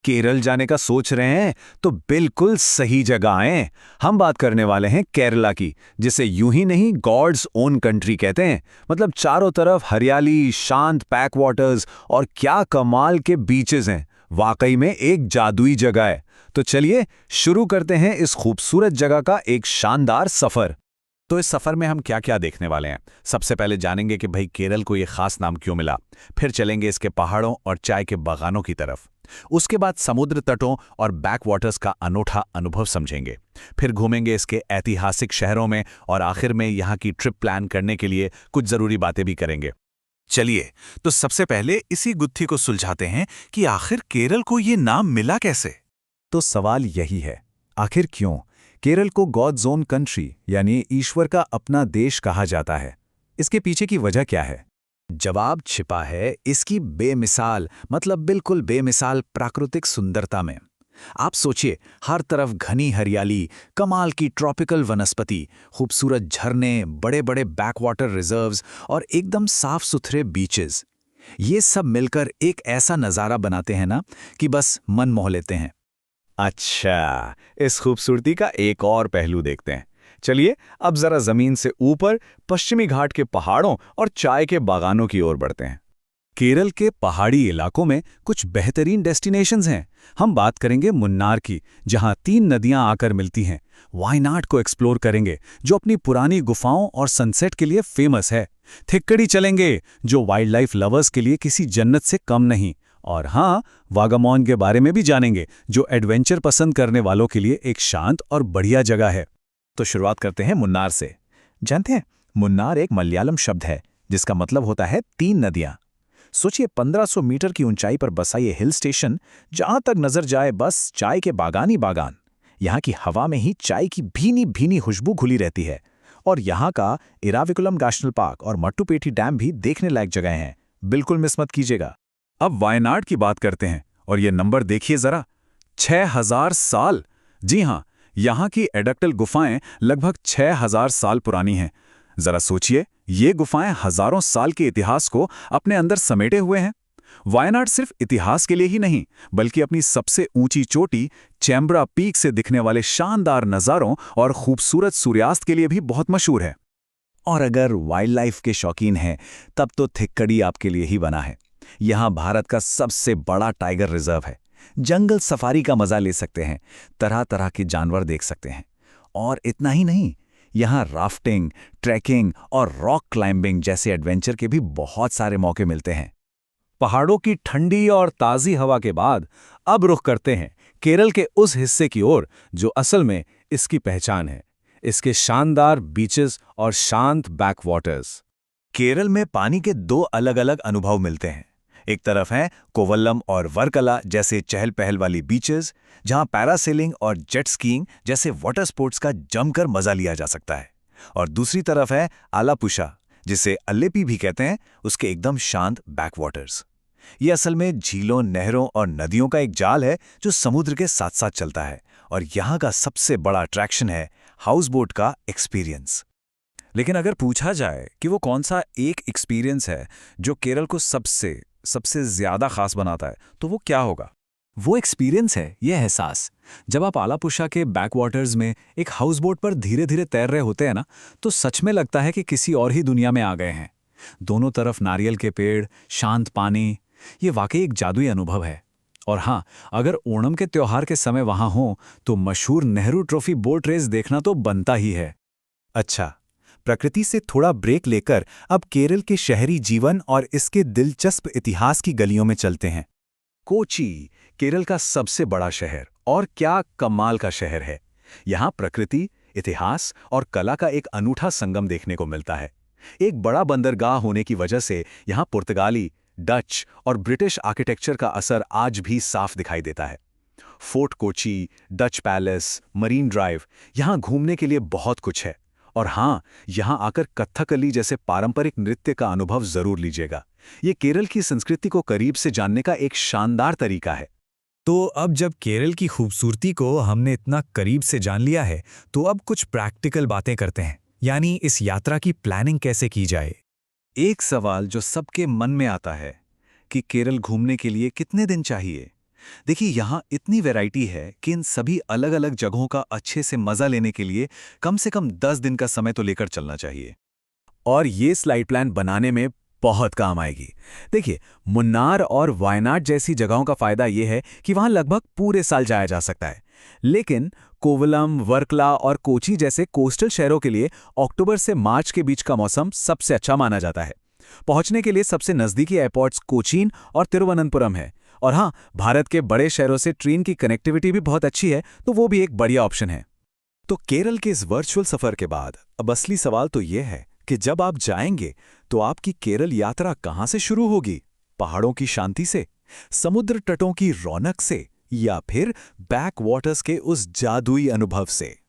केरल जाने का सोच रहे हैं तो बिल्कुल सही जगह आए। हम बात करने वाले हैं केरला की, जिसे यूं ही नहीं गॉड्स ओन कंट्री कहते हैं। मतलब चारों तरफ हरियाली, शांत बैक वाटर्स और क्या कमाल के बीचेस हैं। वाकई में एक जादुई जगह है। तो चलिए शुरू करते हैं इस खूबसूरत जगह का एक शानदार सफर। तो इस सफर में हम क्या क्या देखने वाले हैं? सबसे पहले जानेंगे कि भाई केरल को ये खास नाम क्यों मिला। फिर चलेंगे इसके पहाड़ों और चाय के बागानों की तरफ। उसके बाद समुद्र तटों और बैक वाटर्स का अनोखा अनुभव समझेंगे। फिर घूमेंगे इसके ऐतिहासिक शहरों में और आखिर में यहाँ की ट्रिप प्लान करने के लिए कुछ जरूरी बातें भी करेंगे। चलिए, तो सबसे पहले इसी गुत्थी को सुलझाते हैं कि आखिर केरल को ये नाम मिला कैसे। तो सवाल यही है, आखिर क्यों केरल को गॉड्स ओन कंट्री यानी ईश्वर का अपना देश कहा जाता है? इसके पीछे की वजह क्या है? जवाब छिपा है इसकी बेमिसाल, मतलब बिल्कुल बेमिसाल प्राकृतिक सुंदरता में। आप सोचिए, हर तरफ घनी हरियाली, कमाल की ट्रॉपिकल वनस्पति, खूबसूरत झरने, बड़े बड़े बैकवाटर रिजर्व्स और एकदम साफ सुथरे बीचेस। ये सब मिलकर एक ऐसा नज़ारा बनाते हैं ना कि बस मन मोह लेते हैं। अच्छा, इस खूबसूरती का एक और पहलू देखते हैं। चलिए अब जरा जमीन से ऊपर पश्चिमी घाट के पहाड़ों और चाय के बागानों की ओर बढ़ते हैं। केरल के पहाड़ी इलाकों में कुछ बेहतरीन डेस्टिनेशंस हैं। हम बात करेंगे मुन्नार की, जहां 3 नदियां आकर मिलती हैं। वायनाड को एक्सप्लोर करेंगे, जो अपनी पुरानी गुफाओं और सनसेट के लिए फेमस है। थिक्कड़ी चलेंगे, जो वाइल्ड लाइफ लवर्स के लिए किसी जन्नत से कम नहीं। और हाँ, वागामॉन के बारे में भी जानेंगे, जो एडवेंचर पसंद करने वालों के लिए एक शांत और बढ़िया जगह है। तो शुरुआत करते हैं मुन्नार से। जानते हैं, मुन्नार एक मलयालम शब्द है जिसका मतलब होता है 3 नदियां। सोचिए, 1500 मीटर की ऊंचाई पर बसा ये हिल स्टेशन, जहां तक नजर जाए बस चाय के बागान ही बागान। यहाँ की हवा में ही चाय की भीनी भीनी खुशबू घुली रहती है। और यहाँ का इराविकुलम नेशनल पार्क और मट्टुपेटी डैम भी देखने लायक जगह हैं। बिल्कुल मिस मत कीजिएगा। अब वायनाड की बात करते हैं, और ये नंबर देखिए जरा, 6000 साल। जी हाँ, यहाँ की एडक्टल गुफाएं लगभग 6000 साल पुरानी हैं। जरा सोचिए, ये गुफाएं हजारों साल के इतिहास को अपने अंदर समेटे हुए हैं। वायनाड सिर्फ इतिहास के लिए ही नहीं, बल्कि अपनी सबसे ऊंची चोटी चैम्ब्रा पीक से दिखने वाले शानदार नज़ारों और खूबसूरत सूर्यास्त के लिए भी बहुत मशहूर है। और अगर वाइल्ड लाइफ के शौकीन हैं, तब तो थिक्कड़ी आपके लिए ही बना है। यहाँ भारत का सबसे बड़ा टाइगर रिजर्व है। जंगल सफारी का मजा ले सकते हैं, तरह तरह के जानवर देख सकते हैं। और इतना ही नहीं, यहाँ राफ्टिंग, ट्रैकिंग और रॉक क्लाइंबिंग जैसे एडवेंचर के भी बहुत सारे मौके मिलते हैं। पहाड़ों की ठंडी और ताज़ी हवा के बाद अब रुख करते हैं केरल के उस हिस्से की ओर जो असल में इसकी पहचान है, इसके शानदार बीचेस और शांत बैकवाटर्स। केरल में पानी के 2 अलग-अलग अनुभव मिलते हैं। एक तरफ है कोवल्लम और वर्कला जैसे चहल पहल वाली बीचेस, जहां पैरासेलिंग और जेट स्कीइंग जैसे वाटर स्पोर्ट्स का जमकर मजा लिया जा सकता है। और दूसरी तरफ है आलापुषा, जिसे अल्लेपी भी कहते हैं, उसके एकदम शांत बैकवाटर्स। ये असल में झीलों, नहरों और नदियों का एक जाल है जो समुद्र के साथ साथ चलता है। और यहाँ का सबसे बड़ा अट्रैक्शन है हाउस बोट का एक्सपीरियंस। लेकिन अगर पूछा जाए कि वो कौन सा एक एक्सपीरियंस है जो केरल को सबसे ज्यादा खास बनाता है, तो वो क्या होगा? वो एक्सपीरियंस है ये एहसास। जब आप आलापुषा के बैकवाटर्स में एक हाउस बोट पर धीरे धीरे तैर रहे होते हैं ना, तो सच में लगता है कि किसी और ही दुनिया में आ गए हैं। दोनों तरफ नारियल के पेड़, शांत पानी, ये वाकई एक जादुई अनुभव है। और हाँ, अगर ओणम के त्योहार के समय वहां हो तो मशहूर नेहरू ट्रॉफी बोट रेस देखना तो बनता ही है। अच्छा, प्रकृति से थोड़ा ब्रेक लेकर अब केरल के शहरी जीवन और इसके दिलचस्प इतिहास की गलियों में चलते हैं। कोची, केरल का सबसे बड़ा शहर, और क्या कमाल का शहर है। यहाँ प्रकृति, इतिहास और कला का एक अनूठा संगम देखने को मिलता है। एक बड़ा बंदरगाह होने की वजह से यहाँ पुर्तगाली, डच और ब्रिटिश आर्किटेक्चर का असर आज भी साफ दिखाई देता है। Fort Kochi, Dutch palace, marine drive, यहाँ घूमने के लिए बहुत कुछ है। और हाँ, यहाँ आकर कथकली जैसे पारंपरिक नृत्य का अनुभव जरूर लीजिएगा। ये केरल की संस्कृति को करीब से जानने का एक शानदार तरीका है। तो अब जब केरल की खूबसूरती को हमने इतना करीब से जान लिया है, तो अब कुछ प्रैक्टिकल बातें करते हैं, यानी इस यात्रा की प्लानिंग कैसे की जाए। एक सवाल जो सबके मन में आता है कि केरल घूमने के लिए कितने दिन चाहिए। देखिए, यहाँ इतनी वैरायटी है कि इन सभी अलग-अलग जगहों का अच्छे से मजा लेने के लिए कम से कम 10 दिन का समय तो लेकर चलना चाहिए। और ये स्लाइड प्लान बनाने में बहुत काम आएगी। देखिए, मुन्नार और वायनाड जैसी जगहों का फायदा ये है कि वहां लगभग पूरे साल जाया जा सकता है। लेकिन कोवलम, वर्कला और कोची जैसे कोस्टल शहरों के लिए अक्टूबर से मार्च के बीच का मौसम सबसे अच्छा माना जाता है। पहुंचने के लिए सबसे नजदीकी एयरपोर्ट्स कोचीन और तिरुवनंतपुरम है। और हाँ, भारत के बड़े शहरों से ट्रेन की कनेक्टिविटी भी बहुत अच्छी है, तो वो भी एक बढ़िया ऑप्शन है। तो केरल के इस वर्चुअल सफर के बाद अब असली सवाल तो ये है कि जब आप जाएंगे तो आपकी केरल यात्रा कहाँ से शुरू होगी? पहाड़ों की शांति से, समुद्र तटों की रौनक से, या फिर बैक वाटर्स के उस जादुई अनुभव से?